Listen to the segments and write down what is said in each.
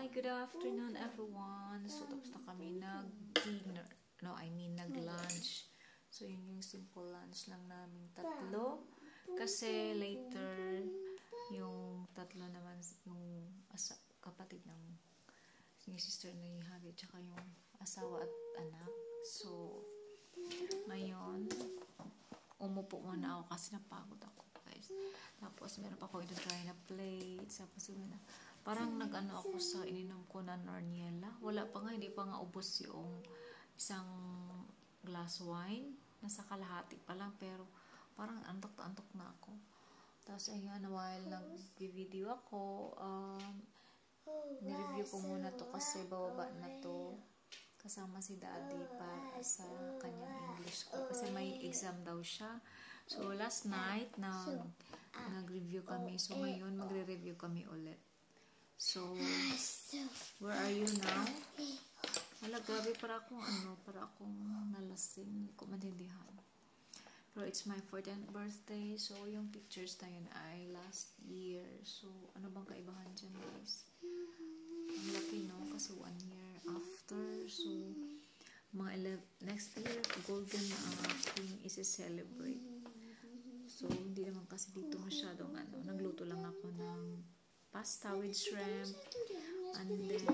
Hi, good afternoon everyone. So tapos na kami nag-dinner. No, I mean nag-lunch. So yun yung simple lunch lang namin tatlo. Kasi later yung tatlo naman yung kapatid ng yung sister na yung Hagi tsaka yung asawa at anak. So ngayon umupo muna ako kasi napagod ako, guys. Tapos meron pa ako ito-try na plates. Tapos parang nag-ano ako sa ininom ko na Narniela. Wala pa nga, hindi pa nga ubos yung isang glass wine. Nasa kalahati pa lang, pero parang antok na ako. Tapos ayan, while nag-video ako, nireview ko muna to kasi bababa na to. Kasama si Daddy para sa kanyang English ko. Kasi may exam daw siya. So, last night, nag-review kami. So, ngayon, magre-review kami ulit. So, where are you now? Wala, grabe, para akong nalasing. Hindi ko maintindihan. Pero it's my 14th birthday. So, yung pictures na yun ay last year. So, ano bang kaibahan dyan, guys? Ang laki, no? Kasi 1 year after. So, next year, golden aking isi-celebrate. So, hindi naman kasi dito masyadong nagluto lang ako ng pasta with shrimp. And then,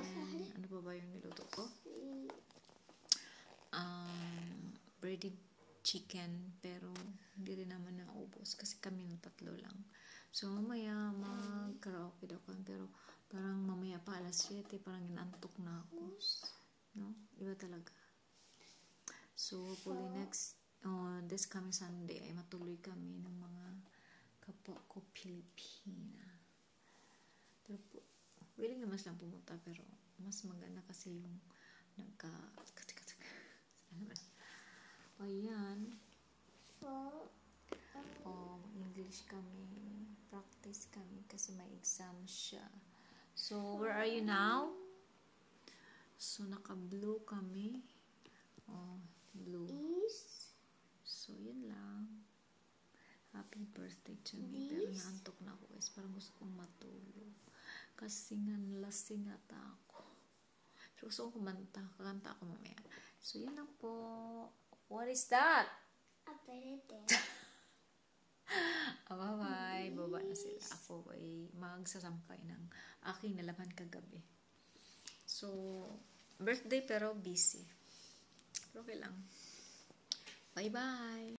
ano pa ba yung niluto ko? Breaded chicken. Pero, hindi rin naman naubos kasi kami ng tatlo lang. So, mamaya mag-karaoke daw kami. Pero, parang mamaya pa alas 7, parang inantok na ako. No? Iba talaga. So, hopefully this coming Sunday ay matuloy kami ng mga kapwa ko Pilipina. Pero willing naman silang pumunta, pero mas maganda kasi yung ayan. English kami. Practice kami kasi may exam siya. So, where are you now? So, naka-blue kami. Blue. So, yun lang. Happy birthday to me. Pero naantok na ako, guys. Parang gusto kong matulog. Kasi nga lasing ata ako. Pero gusto kong kumanta. Kakanta ako mamaya. So, yun lang po. What is that? Bye-bye. Baba na sila. Ako ay magsasampay ng aking nalaman kagabi. So, birthday pero busy. Pero okay lang. Bye-bye!